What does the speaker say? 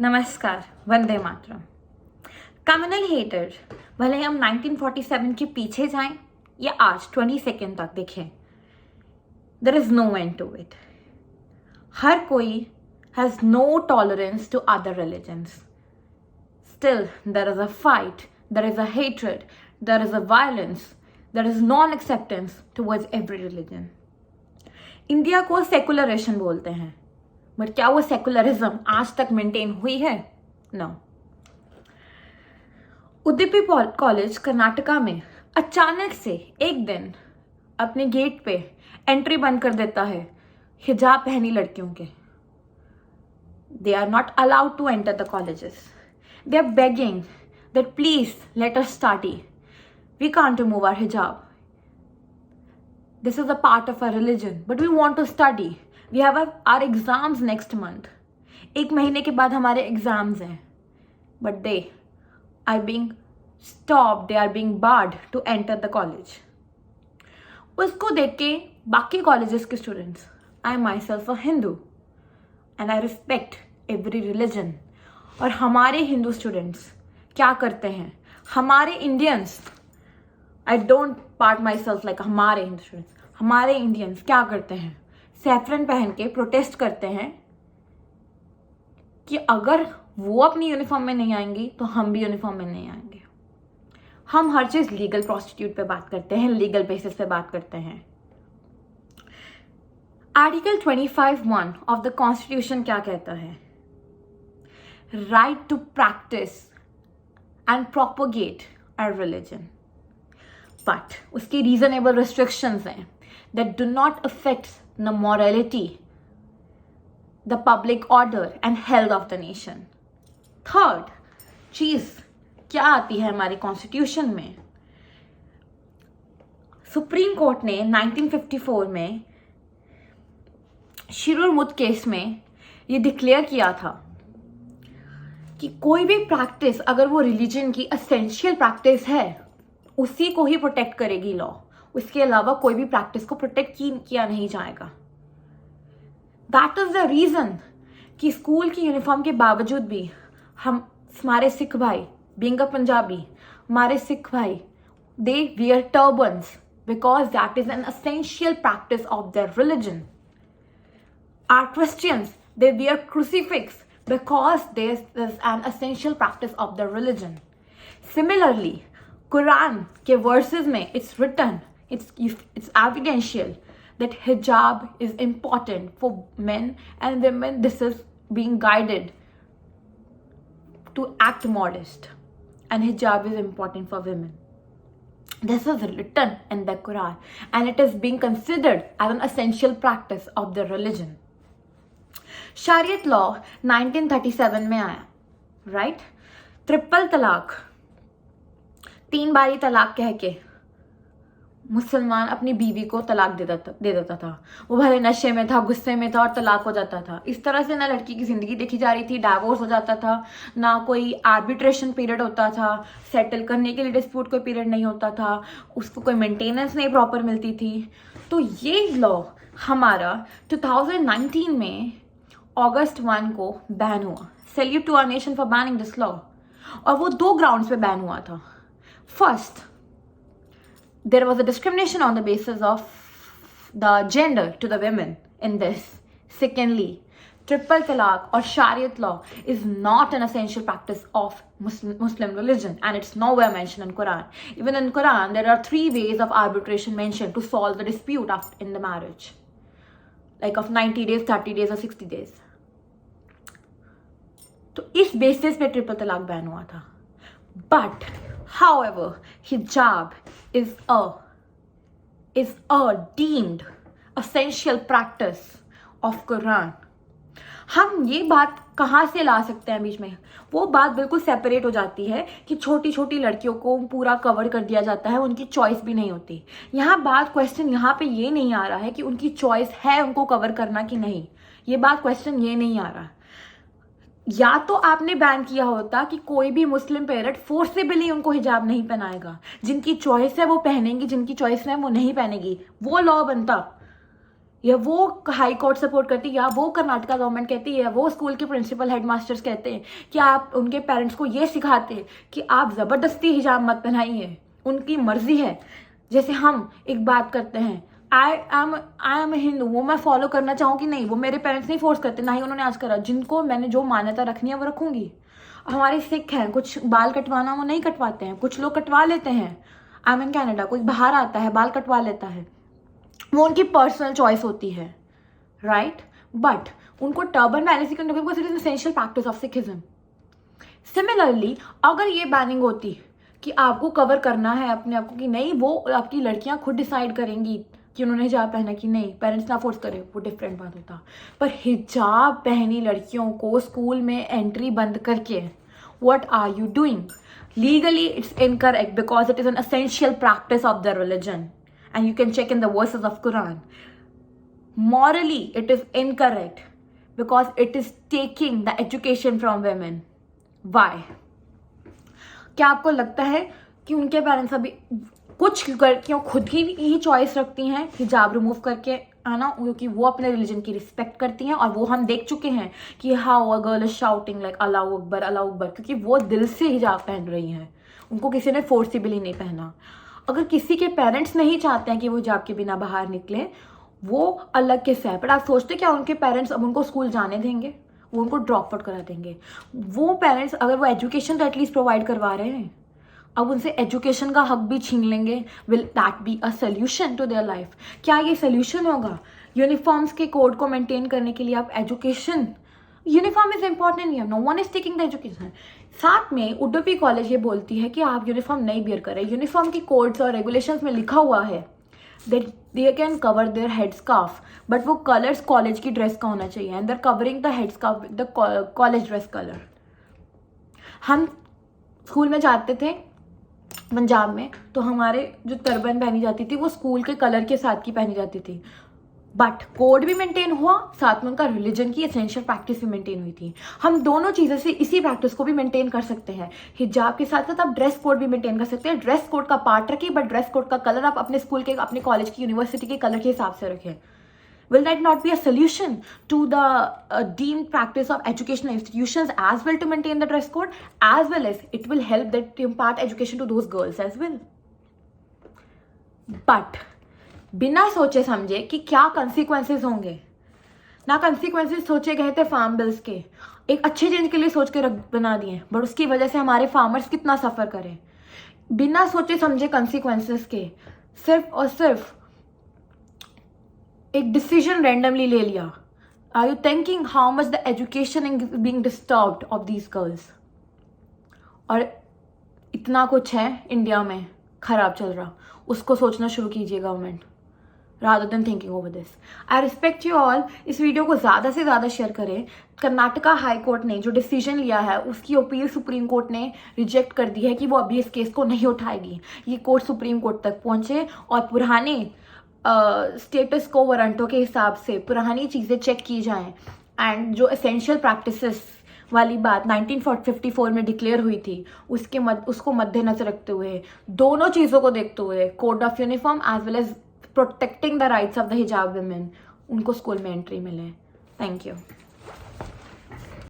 नमस्कार, Vande Mataram. Communal hater भले हम 1947 के पीछे जाएं या आज 22 तक देखें, there is no end to it. हर कोई has no tolerance to other religions. Still there is a fight, there is a hatred, there is a violence, there is non acceptance towards every religion. India को secularisation बोलते हैं, but क्या वो secularism आज तक maintain हुई है? No. Udupi college Karnataka में अचानक से एक दिन अपने गेट पे एंट्री बंद कर देता है हिजाब पहनी लड़कियों के। They are not allowed to enter the colleges. They are begging that please let us study, we can't remove our hijab, this is a part of our religion, but we want to study. We have our exams next month. एक महीने के बाद हमारे exams हैं, but they are being stopped, they are being barred to enter the college. उसको देख के बाकी कॉलेजेस के students, I myself a Hindu and I respect every religion, और हमारे हिंदू स्टूडेंट्स क्या करते हैं? हमारे Indians, I don't part myself like हमारे हिंदू स्टूडेंट्स, हमारे इंडियंस क्या करते हैं? सैफरन पहन के प्रोटेस्ट करते हैं कि अगर वो अपनी यूनिफॉर्म में नहीं आएंगी तो हम भी यूनिफॉर्म में नहीं आएंगे। हम हर चीज लीगल प्रोस्टिट्यूट पे बात करते हैं, लीगल बेसिस पे बात करते हैं। आर्टिकल 25(1) ऑफ द कॉन्स्टिट्यूशन क्या कहता है? Right to practice and propagate our religion, but उसकी रीजनेबल रिस्ट्रिक्शंस हैं that do not affect the morality, the public order and health of the nation. Third चीज क्या आती है हमारे कॉन्स्टिट्यूशन में? सुप्रीम कोर्ट ने 1954 में शिरूर मुद केस में ये डिक्लेयर किया था कि कोई भी प्रैक्टिस अगर वो रिलीजन की एसेंशियल प्रैक्टिस है उसी को ही प्रोटेक्ट करेगी लॉ, उसके अलावा कोई भी प्रैक्टिस को प्रोटेक्ट किया नहीं जाएगा। दैट इज द रीजन कि स्कूल की यूनिफॉर्म के बावजूद भी हमारे सिख भाई, बीइंग अ पंजाबी, हमारे सिख भाई they wear turbans because that is an essential practice of their religion. Our Christians they wear crucifix because this is an essential practice of their religion. Similarly Quran के verses में it's written, it's evidential that hijab is important for men and women. This is being guided to act modest, and hijab is important for women. This is written in the Quran and it is being considered as an essential practice of the religion. Shariat law 1937 में आया, right? Triple तलाक, 3 बारी तलाक कह के मुसलमान अपनी बीवी को तलाक दे देता था। वो भले नशे में था, गुस्से में था और तलाक हो जाता था। इस तरह से ना लड़की की जिंदगी देखी जा रही थी, डाइवोर्स हो जाता था, ना कोई आर्बिट्रेशन पीरियड होता था, सेटल करने के लिए डिस्प्यूट कोई पीरियड नहीं होता था, उसको कोई मेंटेनेंस नहीं प्रॉपर मिलती थी। तो ये लॉ हमारा 2019 में अगस्त 1 को बैन हुआ। Salute to our nation for banning this law. और वो 2 ग्राउंड्स पे बैन हुआ था। First, there was a discrimination on the basis of the gender to the women in this. Secondly, triple talaq or Shariat law is not an essential practice of Muslim religion and it's nowhere mentioned in Quran. Even in Quran, there are 3 ways of arbitration mentioned to solve the dispute in the marriage, like of 90 days, 30 days or 60 days. तो इस basis पे triple तलाक ban हुआ था। But however, hijab is a deemed essential practice of Quran. हम ये बात कहाँ से ला सकते हैं बीच में? वो बात बिल्कुल सेपरेट हो जाती है कि छोटी छोटी लड़कियों को पूरा कवर कर दिया जाता है, उनकी चॉइस भी नहीं होती। यहाँ बात क्वेश्चन यहाँ पे ये नहीं आ रहा है कि उनकी चॉइस है उनको कवर करना कि नहीं, ये बात क्वेश्चन ये नहीं आ रहा। या तो आपने बैन किया होता कि कोई भी मुस्लिम पेरेंट फोर्सेबली उनको हिजाब नहीं पहनाएगा, जिनकी चॉइस है वो पहनेंगी, जिनकी चॉइस है वो नहीं पहनेगी, वो लॉ बनता। या वो हाई कोर्ट सपोर्ट करती है, या वो कर्नाटका गवर्नमेंट कहती है, या वो स्कूल के प्रिंसिपल हेडमास्टर्स कहते हैं कि आप उनके पेरेंट्स को ये सिखाते कि आप ज़बरदस्ती हिजाब मत पहनाइए, उनकी मर्जी है। जैसे हम एक बात करते हैं, आई एम हिंदू, वो मैं फॉलो करना चाहूँ कि नहीं, वो मेरे पेरेंट्स नहीं फोर्स करते, ना ही उन्होंने आज करा। जिनको मैंने जो मान्यता रखनी है वो रखूंगी। हमारे सिख हैं, कुछ बाल कटवाना वो नहीं कटवाते हैं, कुछ लोग कटवा लेते हैं। आई एम इन कैनेडा, कोई बाहर आता है बाल कटवा लेता है, वो उनकी पर्सनल चॉइस होती है, राइट। बट उनको टर्बन बैन इसी करने because it is essential practice of Sikhism. Similarly अगर ये बैनिंग होती कि आपको कवर करना है अपने आप को कि नहीं, वो आपकी लड़कियां खुद डिसाइड करेंगी कि उन्होंने हिजाब पहना कि नहीं, पेरेंट्स ना फोर्स करें, वो डिफरेंट बात होता। पर हिजाब पहनी लड़कियों को स्कूल में एंट्री बंद करके, what are you doing? Legally it's incorrect because it is an essential practice of the religion and you can check in the verses of Quran. Morally it is incorrect because it is taking the education from women. Why? क्या आपको लगता है कि उनके parents अभी, कुछ लड़कियों खुद ही चॉइस रखती हैं हिजाब रिमूव करके आना, क्योंकि वो अपने रिलीजन की रिस्पेक्ट करती हैं, और वो हम देख चुके हैं कि how a girl is shouting like Allahu Akbar Allahu Akbar, क्योंकि वो दिल से हिजाब पहन रही हैं, उनको किसी ने फोर्सिबली नहीं पहना। अगर किसी के पेरेंट्स नहीं चाहते हैं कि वो हिजाब के बिना बाहर निकले, वो अलग किस्सा है। पर आप सोचते क्या उनके पेरेंट्स अब उनको स्कूल जाने देंगे? वो उनको ड्रॉप आउट करा देंगे। वो पेरेंट्स अगर वो एजुकेशन तो एटलीस्ट प्रोवाइड करवा रहे हैं, अब उनसे एजुकेशन का हक भी छीन लेंगे। Will that be a solution to their life? क्या ये सोल्यूशन होगा? यूनिफॉर्म्स के कोड को मेंटेन करने के लिए आप education, uniform is important, no one is taking the education. साथ में उडुपी कॉलेज ये बोलती है कि आप यूनिफॉर्म नहीं बियर करें। यूनिफॉर्म की कोड्स और रेगुलेशंस में लिखा हुआ है that they can cover their head scarf, but वो कलर्स कॉलेज की ड्रेस का होना चाहिए, and they are covering the head scarf with the college dress colour. हम स्कूल में जाते थे पंजाब में, तो हमारे जो टर्बन पहनी जाती थी वो स्कूल के कलर के साथ की पहनी जाती थी, बट कोड भी मेंटेन हुआ, साथ में उनका रिलीजन की एसेंशियल प्रैक्टिस भी मेंटेन हुई थी। हम दोनों चीज़ों से इसी प्रैक्टिस को भी मेंटेन कर सकते हैं। हिजाब के साथ साथ आप ड्रेस कोड भी मेंटेन कर सकते हैं। ड्रेस कोड का पार्ट रखिए, बट ड्रेस कोड का कलर आप अपने स्कूल के, अपने कॉलेज की, यूनिवर्सिटी के कलर के हिसाब से रखें। Will that not be a solution to the deemed practice of educational institutions as well to maintain the dress code, as well as it will help that to impart education to those girls as well? But बिना सोचे समझे कि क्या consequences होंगे, ना consequences सोचे गए थे फार्म बिल्स के, एक अच्छे चेंज के लिए सोच के बना दिए, बट उसकी वजह से हमारे फार्मर्स कितना सफ़र करें। बिना सोचे समझे कंसिक्वेंसेस के सिर्फ और सिर्फ एक डिसीजन रैंडमली ले लिया। Are you thinking how much the education is being disturbed of these girls? और इतना कुछ है इंडिया में खराब चल रहा, उसको सोचना शुरू कीजिए government, rather than thinking over this. I respect you all. इस वीडियो को ज़्यादा से ज़्यादा शेयर करें। कर्नाटका हाई कोर्ट ने जो डिसीजन लिया है उसकी अपील सुप्रीम कोर्ट ने रिजेक्ट कर दी है कि वो अभी इस केस को नहीं उठाएगी। ये कोर्ट सुप्रीम कोर्ट तक पहुँचे और पुराने स्टेटस को वारंटों के हिसाब से पुरानी चीज़ें चेक की जाएं, एंड जो एसेंशियल प्रैक्टिसेस वाली बात 1954 में डिक्लेयर हुई थी उसको मद्देनजर रखते हुए, दोनों चीज़ों को देखते हुए, code of uniform as well as protecting the rights of the hijab women, उनको स्कूल में एंट्री मिले। Thank you.